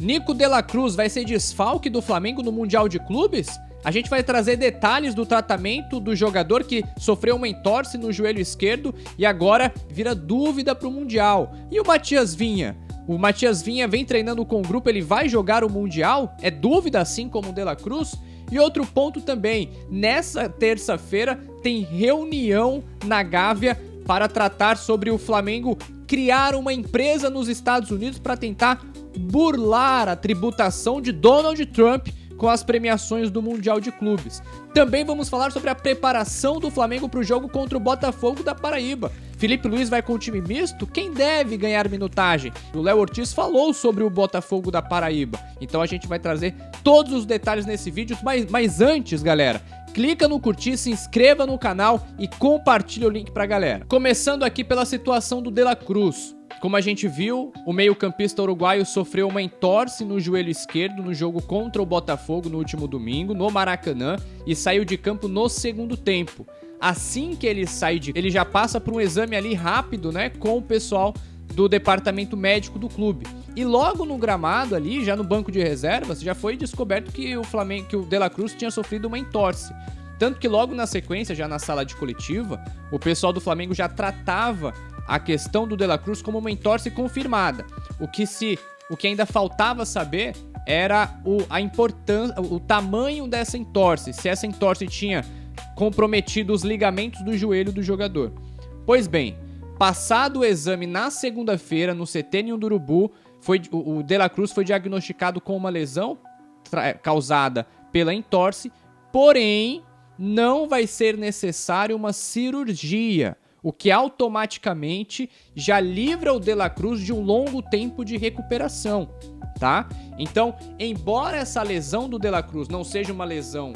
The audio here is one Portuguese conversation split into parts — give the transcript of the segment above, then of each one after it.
Nico de la Cruz vai ser desfalque do Flamengo no Mundial de Clubes? A gente vai trazer detalhes do tratamento do jogador que sofreu uma entorse no joelho esquerdo e agora vira dúvida para o Mundial. E o Matias Vinha? O Matias Vinha vem treinando com o grupo, ele vai jogar o Mundial? É dúvida assim como o de la Cruz? E outro ponto também, nessa terça-feira tem reunião na Gávea para tratar sobre o Flamengo criar uma empresa nos Estados Unidos para tentar burlar a tributação de Donald Trump com as premiações do Mundial de Clubes. Também vamos falar sobre a preparação do Flamengo para o jogo contra o Botafogo da Paraíba. Felipe Luiz vai com o time misto? Quem deve ganhar minutagem? O Léo Ortiz falou sobre o Botafogo da Paraíba. Então a gente vai trazer todos os detalhes nesse vídeo. Mas antes, galera, clica no curtir, se inscreva no canal e compartilha o link pra galera. Começando aqui pela situação do de la Cruz. Como a gente viu, o meio-campista uruguaio sofreu uma entorse no joelho esquerdo no jogo contra o Botafogo no último domingo, no Maracanã, e saiu de campo no segundo tempo. Assim que ele sai ele já passa por um exame ali rápido, né, com o pessoal do departamento médico do clube. E logo no gramado ali, já no banco de reservas, já foi descoberto que o de la Cruz tinha sofrido uma entorse. Tanto que logo na sequência, já na sala de coletiva, o pessoal do Flamengo já tratava a questão do de la Cruz como uma entorse confirmada. O que ainda faltava saber era a importância, o tamanho dessa entorse, se essa entorse tinha comprometido os ligamentos do joelho do jogador. Pois bem, passado o exame na segunda-feira no CT Ninho do Urubu, o de la Cruz foi diagnosticado com uma lesão causada pela entorse, porém não vai ser necessário uma cirurgia, o que automaticamente já livra o de la Cruz de um longo tempo de recuperação, tá? Então, embora essa lesão do de la Cruz não seja uma lesão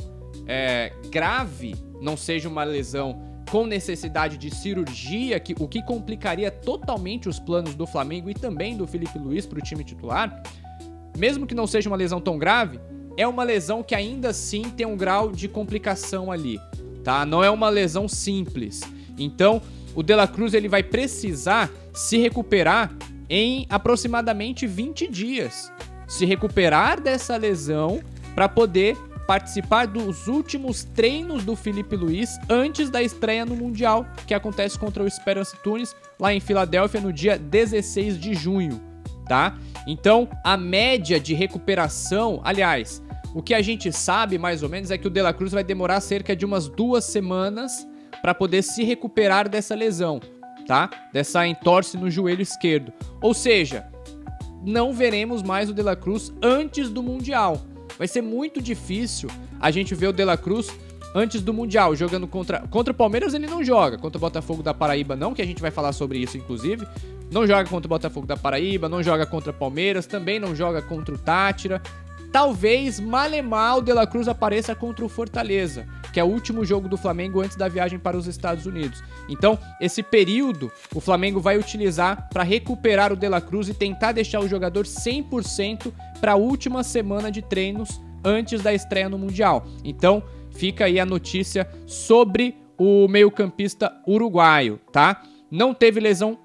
grave, não seja uma lesão com necessidade de cirurgia, o que complicaria totalmente os planos do Flamengo e também do Felipe Luiz para o time titular, mesmo que não seja uma lesão tão grave, é uma lesão que ainda assim tem um grau de complicação ali, tá? Não é uma lesão simples. Então, o de la Cruz ele vai precisar se recuperar em aproximadamente 20 dias. Se recuperar dessa lesão para poder participar dos últimos treinos do Felipe Luiz antes da estreia no Mundial, que acontece contra o Esperance Tunis, lá em Filadélfia, no dia 16 de junho, tá? Então, a média de recuperação, aliás, o que a gente sabe mais ou menos é que o de la Cruz vai demorar cerca de umas 2 semanas para poder se recuperar dessa lesão, tá? Dessa entorse no joelho esquerdo. Ou seja, não veremos mais o de la Cruz antes do Mundial. Vai ser muito difícil a gente ver o de la Cruz antes do Mundial, jogando contra o Palmeiras. Ele não joga, contra o Botafogo da Paraíba não, que a gente vai falar sobre isso inclusive. Não joga contra o Botafogo da Paraíba, não joga contra o Palmeiras, também não joga contra o Tátira. Talvez, malemar, o de la Cruz apareça contra o Fortaleza, que é o último jogo do Flamengo antes da viagem para os Estados Unidos. Então, esse período, o Flamengo vai utilizar para recuperar o de la Cruz e tentar deixar o jogador 100% para a última semana de treinos antes da estreia no Mundial. Então, fica aí a notícia sobre o meio-campista uruguaio, tá? Não teve lesão.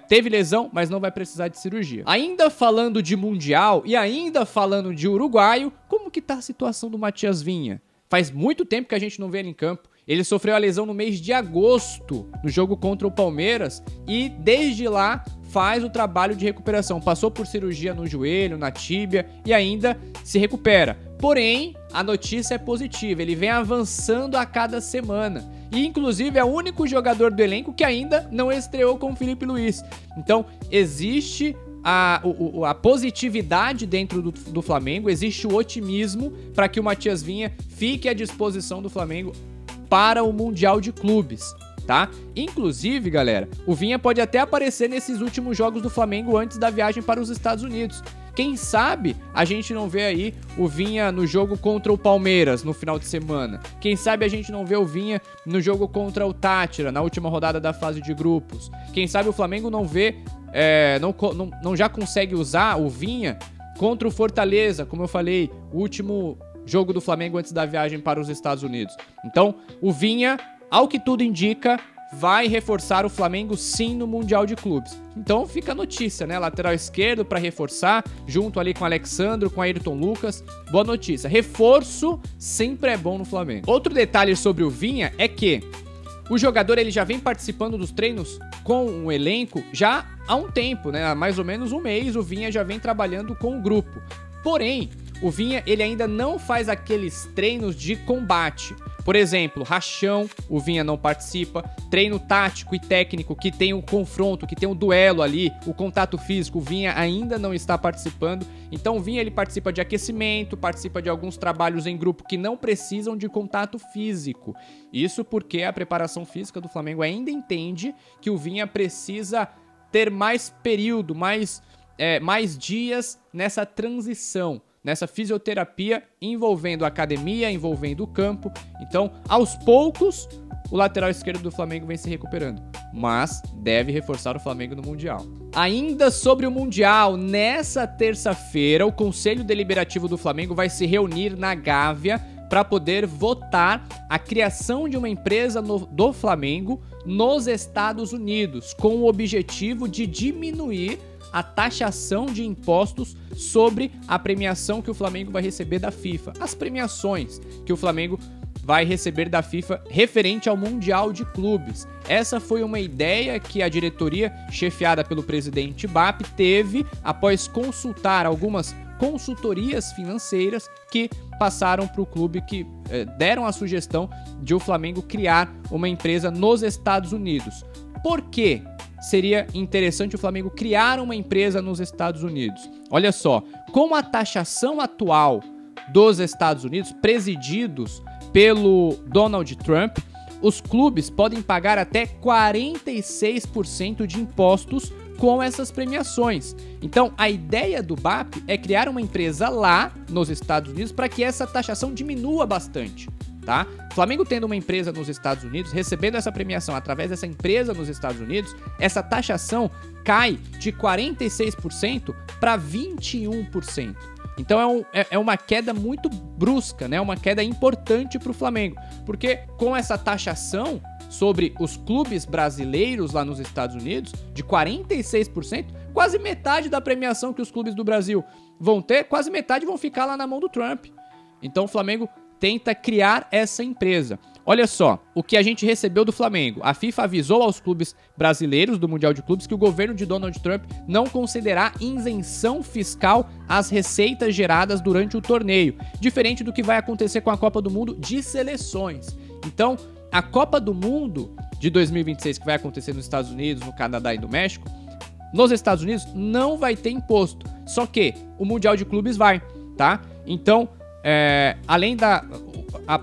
Teve lesão, mas não vai precisar de cirurgia. Ainda falando de Mundial e ainda falando de uruguaio, como que tá a situação do Matias Vinha? Faz muito tempo que a gente não vê ele em campo. Ele sofreu a lesão no mês de agosto, no jogo contra o Palmeiras, e desde lá faz o trabalho de recuperação. Passou por cirurgia no joelho, na tíbia, e ainda se recupera. Porém, a notícia é positiva, ele vem avançando a cada semana. E, inclusive, é o único jogador do elenco que ainda não estreou com o Felipe Luiz. Então, existe a positividade dentro do Flamengo, existe o otimismo para que o Matias Vinha fique à disposição do Flamengo para o Mundial de Clubes, tá? Inclusive, galera, o Vinha pode até aparecer nesses últimos jogos do Flamengo antes da viagem para os Estados Unidos. Quem sabe a gente não vê aí o Vinha no jogo contra o Palmeiras no final de semana. Quem sabe a gente não vê o Vinha no jogo contra o Tátira na última rodada da fase de grupos. Quem sabe o Flamengo não vê, não já consegue usar o Vinha contra o Fortaleza, como eu falei, o último jogo do Flamengo antes da viagem para os Estados Unidos. Então, o Vinha, ao que tudo indica, vai reforçar o Flamengo sim no Mundial de Clubes. Então fica a notícia, né? Lateral esquerdo para reforçar, junto ali com o Alexandro, com o Ayrton Lucas. Boa notícia. Reforço sempre é bom no Flamengo. Outro detalhe sobre o Vinha é que o jogador ele já vem participando dos treinos com o elenco já há um tempo, né? Há mais ou menos um mês o Vinha já vem trabalhando com o grupo. Porém, o Vinha ele ainda não faz aqueles treinos de combate. Por exemplo, rachão, o Vinha não participa. Treino tático e técnico, que tem um confronto, que tem um duelo ali, o contato físico, o Vinha ainda não está participando. Então o Vinha ele participa de aquecimento, participa de alguns trabalhos em grupo que não precisam de contato físico. Isso porque a preparação física do Flamengo ainda entende que o Vinha precisa ter mais período, mais dias nessa transição, nessa fisioterapia envolvendo a academia, envolvendo o campo. Então, aos poucos, o lateral esquerdo do Flamengo vem se recuperando, mas deve reforçar o Flamengo no Mundial. Ainda sobre o Mundial, nessa terça-feira, o Conselho Deliberativo do Flamengo vai se reunir na Gávea para poder votar a criação de uma empresa do Flamengo nos Estados Unidos, com o objetivo de diminuir a taxação de impostos sobre a premiação que o Flamengo vai receber da FIFA. As premiações que o Flamengo vai receber da FIFA referente ao Mundial de Clubes. Essa foi uma ideia que a diretoria, chefiada pelo presidente BAP, teve após consultar algumas consultorias financeiras que passaram para o clube, que deram a sugestão de o Flamengo criar uma empresa nos Estados Unidos. Por quê? Seria interessante o Flamengo criar uma empresa nos Estados Unidos. Olha só, com a taxação atual dos Estados Unidos, presididos pelo Donald Trump, os clubes podem pagar até 46% de impostos com essas premiações. Então, a ideia do BAP é criar uma empresa lá nos Estados Unidos para que essa taxação diminua bastante. Tá? Flamengo tendo uma empresa nos Estados Unidos, recebendo essa premiação através dessa empresa nos Estados Unidos, essa taxação cai de 46% para 21%. Então é uma queda muito brusca, né? Uma queda importante para o Flamengo, porque com essa taxação sobre os clubes brasileiros lá nos Estados Unidos, de 46%, quase metade da premiação que os clubes do Brasil vão ter, quase metade vão ficar lá na mão do Trump. Então o Flamengo tenta criar essa empresa. Olha só, o que a gente recebeu do Flamengo. A FIFA avisou aos clubes brasileiros do Mundial de Clubes que o governo de Donald Trump não concederá isenção fiscal às receitas geradas durante o torneio, diferente do que vai acontecer com a Copa do Mundo de seleções. Então, a Copa do Mundo de 2026, que vai acontecer nos Estados Unidos, no Canadá e no México, nos Estados Unidos não vai ter imposto. Só que o Mundial de Clubes vai, tá? Então, além da a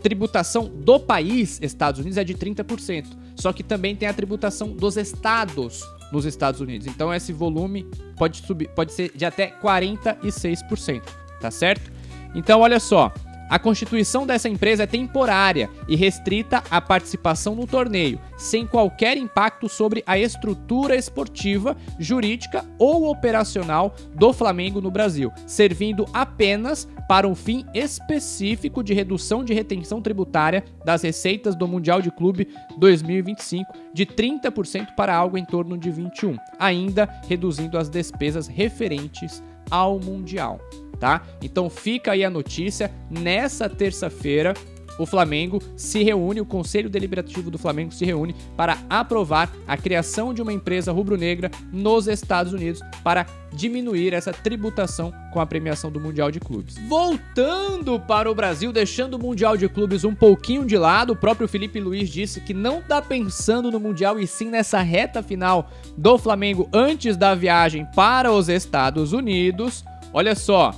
tributação do país, Estados Unidos, é de 30%. Só que também tem a tributação dos estados nos Estados Unidos. Então esse volume pode ser de até 46%, tá certo? Então olha só, a constituição dessa empresa é temporária e restrita à participação no torneio, sem qualquer impacto sobre a estrutura esportiva, jurídica ou operacional do Flamengo no Brasil, servindo apenas para um fim específico de redução de retenção tributária das receitas do Mundial de Clube 2025 de 30% para algo em torno de 21%, ainda reduzindo as despesas referentes ao Mundial. Tá? Então fica aí a notícia, nessa terça-feira o Flamengo se reúne, o Conselho Deliberativo do Flamengo se reúne para aprovar a criação de uma empresa rubro-negra nos Estados Unidos para diminuir essa tributação com a premiação do Mundial de Clubes. Voltando para o Brasil, deixando o Mundial de Clubes um pouquinho de lado, o próprio Felipe Luiz disse que não está pensando no Mundial e sim nessa reta final do Flamengo antes da viagem para os Estados Unidos. Olha só,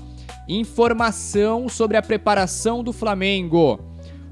informação sobre a preparação do Flamengo.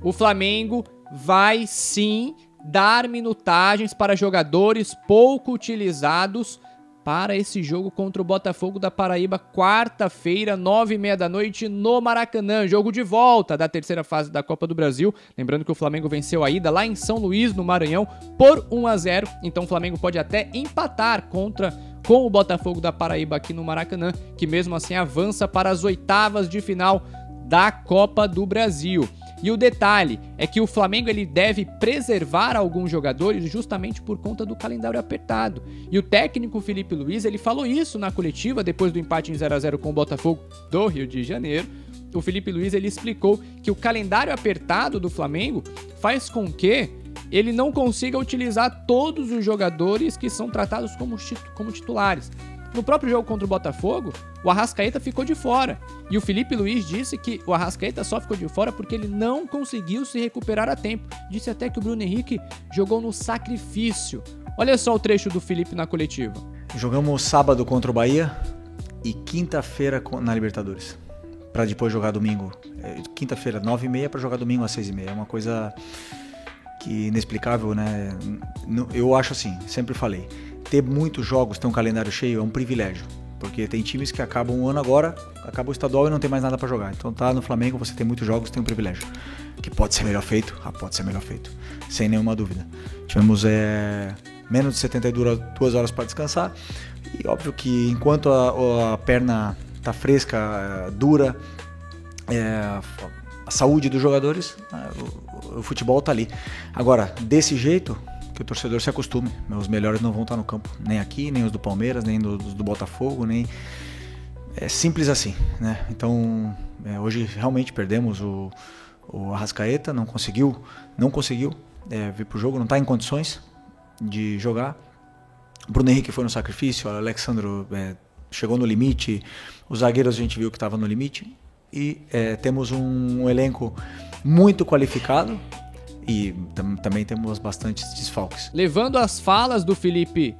O Flamengo vai sim dar minutagens para jogadores pouco utilizados para esse jogo contra o Botafogo da Paraíba, quarta-feira, 9h30 da noite, no Maracanã. Jogo de volta da terceira fase da Copa do Brasil. Lembrando que o Flamengo venceu a ida lá em São Luís, no Maranhão, por 1-0. Então o Flamengo pode até empatar com o Botafogo da Paraíba aqui no Maracanã, que mesmo assim avança para as oitavas de final da Copa do Brasil. E o detalhe é que o Flamengo ele deve preservar alguns jogadores justamente por conta do calendário apertado. E o técnico Felipe Luiz, ele falou isso na coletiva depois do empate em 0-0 com o Botafogo do Rio de Janeiro. O Felipe Luiz ele explicou que o calendário apertado do Flamengo faz com que ele não consiga utilizar todos os jogadores que são tratados como titulares. No próprio jogo contra o Botafogo, o Arrascaeta ficou de fora. E o Felipe Luiz disse que o Arrascaeta só ficou de fora porque ele não conseguiu se recuperar a tempo. Disse até que o Bruno Henrique jogou no sacrifício. Olha só o trecho do Felipe na coletiva. Jogamos sábado contra o Bahia e quinta-feira na Libertadores. Para depois jogar domingo. Quinta-feira, 9h30, para jogar domingo às 6h30. É uma coisa que inexplicável, né? Eu acho assim, sempre falei. Ter muitos jogos, ter um calendário cheio é um privilégio, porque tem times que acabam um ano agora, acaba o estadual e não tem mais nada pra jogar. Então tá no Flamengo, você tem muitos jogos, tem um privilégio. Que pode ser melhor feito? Pode ser melhor feito, sem nenhuma dúvida. Tivemos menos de 72 horas para descansar, e óbvio que enquanto a perna tá fresca, dura, a saúde dos jogadores, o futebol tá ali. Agora, desse jeito, que o torcedor se acostume. Os melhores não vão estar no campo, nem aqui, nem os do Palmeiras, nem os do Botafogo, nem... É simples assim, né? Então, hoje realmente perdemos o Arrascaeta, não conseguiu vir pro jogo, não está em condições de jogar. O Bruno Henrique foi no sacrifício, o Alexandro chegou no limite, os zagueiros a gente viu que estava no limite, e temos um elenco muito qualificado, e também temos bastantes desfalques. Levando as falas do Felipe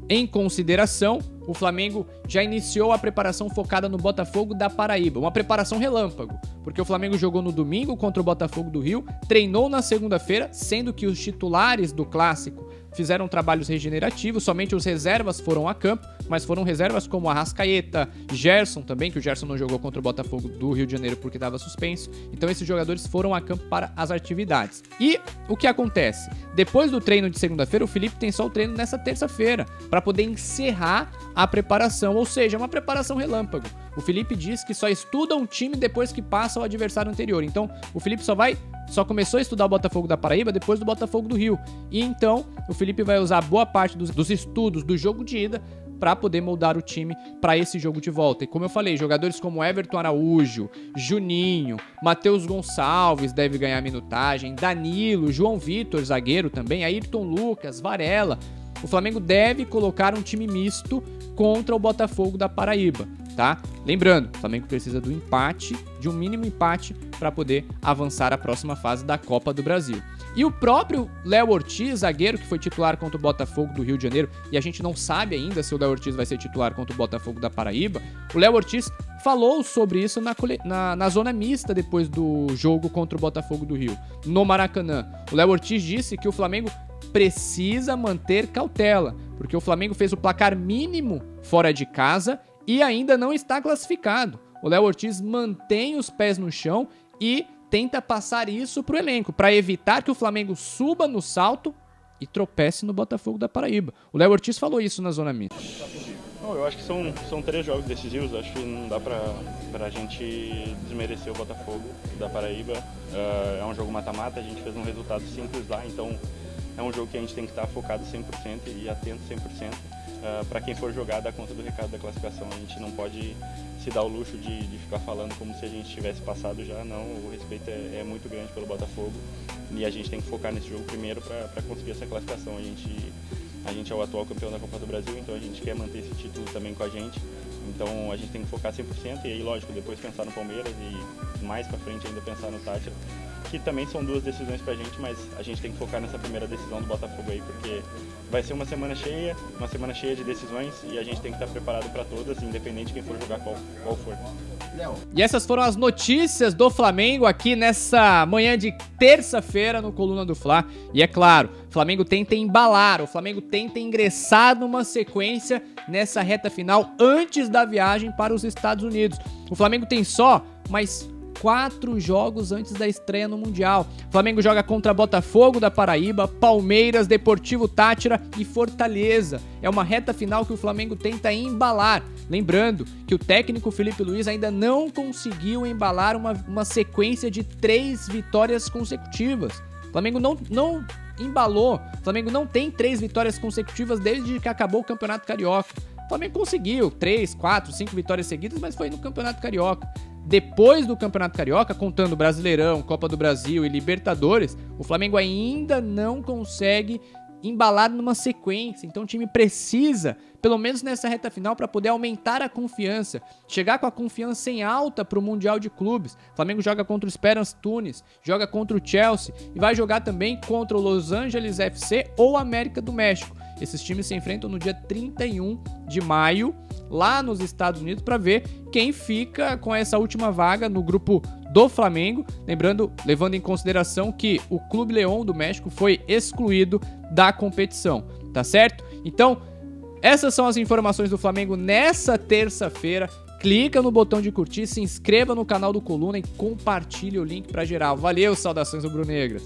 em consideração, o Flamengo já iniciou a preparação focada no Botafogo da Paraíba. Uma preparação relâmpago, porque o Flamengo jogou no domingo contra o Botafogo do Rio, treinou na segunda-feira, sendo que os titulares do clássico fizeram trabalhos regenerativos, somente os reservas foram a campo, mas foram reservas como Arrascaeta, Gerson também, que o Gerson não jogou contra o Botafogo do Rio de Janeiro porque estava suspenso. Então esses jogadores foram a campo para as atividades. E o que acontece? Depois do treino de segunda-feira, o Felipe tem só o treino nessa terça-feira, para poder encerrar a preparação, ou seja, uma preparação relâmpago. O Felipe diz que só estuda um time depois que passa o adversário anterior. Então, o Felipe só começou a estudar o Botafogo da Paraíba depois do Botafogo do Rio. E então, o Felipe vai usar boa parte dos estudos do jogo de ida para poder moldar o time para esse jogo de volta. E como eu falei, jogadores como Everton Araújo, Juninho, Matheus Gonçalves deve ganhar minutagem, Danilo, João Vitor, zagueiro também, Ayrton Lucas, Varela. O Flamengo deve colocar um time misto contra o Botafogo da Paraíba, tá? Lembrando, o Flamengo precisa do empate, de um mínimo empate, para poder avançar à próxima fase da Copa do Brasil. E o próprio Léo Ortiz, zagueiro que foi titular contra o Botafogo do Rio de Janeiro, e a gente não sabe ainda se o Léo Ortiz vai ser titular contra o Botafogo da Paraíba, o Léo Ortiz falou sobre isso na zona mista depois do jogo contra o Botafogo do Rio, no Maracanã. O Léo Ortiz disse que o Flamengo precisa manter cautela, porque o Flamengo fez o placar mínimo fora de casa e ainda não está classificado. O Léo Ortiz mantém os pés no chão e tenta passar isso pro elenco, para evitar que o Flamengo suba no salto e tropece no Botafogo da Paraíba. O Léo Ortiz falou isso na zona mista. Eu acho que são 3 jogos decisivos, acho que não dá pra gente desmerecer o Botafogo da Paraíba. É um jogo mata-mata, a gente fez um resultado simples lá, então é um jogo que a gente tem que estar focado 100% e atento 100%. Para quem for jogar, dar conta do recado da classificação. A gente não pode se dar o luxo de ficar falando como se a gente tivesse passado já, não. O respeito é muito grande pelo Botafogo e a gente tem que focar nesse jogo primeiro para conseguir essa classificação. A gente é o atual campeão da Copa do Brasil, então a gente quer manter esse título também com a gente. Então a gente tem que focar 100% e aí, lógico, depois pensar no Palmeiras e mais para frente ainda pensar no Tátira, que também são 2 decisões pra gente, mas a gente tem que focar nessa primeira decisão do Botafogo aí, porque vai ser uma semana cheia de decisões e a gente tem que estar preparado para todas, independente de quem for jogar qual for. E essas foram as notícias do Flamengo aqui nessa manhã de terça-feira no Coluna do Fla. E é claro, o Flamengo tenta embalar, o Flamengo tenta ingressar numa sequência nessa reta final antes da viagem para os Estados Unidos. O Flamengo tem só mais 4 jogos antes da estreia no Mundial. O Flamengo joga contra Botafogo da Paraíba, Palmeiras, Deportivo Táchira e Fortaleza. É uma reta final que o Flamengo tenta embalar. Lembrando que o técnico Felipe Luiz ainda não conseguiu embalar uma sequência de 3 vitórias consecutivas. O Flamengo não embalou. O Flamengo não tem 3 vitórias consecutivas desde que acabou o Campeonato Carioca. O Flamengo conseguiu 3, 4, 5 vitórias seguidas, mas foi no Campeonato Carioca. Depois do Campeonato Carioca, contando Brasileirão, Copa do Brasil e Libertadores, o Flamengo ainda não consegue embalar numa sequência. Então o time precisa, pelo menos nessa reta final, para poder aumentar a confiança, chegar com a confiança em alta para o Mundial de Clubes. O Flamengo joga contra o Esperance Tunis, joga contra o Chelsea e vai jogar também contra o Los Angeles FC ou América do México. Esses times se enfrentam no dia 31 de maio, lá nos Estados Unidos, para ver quem fica com essa última vaga no grupo do Flamengo. Lembrando, levando em consideração que o Clube León do México foi excluído da competição, tá certo? Então, essas são as informações do Flamengo nessa terça-feira. Clica no botão de curtir, se inscreva no canal do Coluna e compartilhe o link para geral. Valeu, saudações rubro-negras!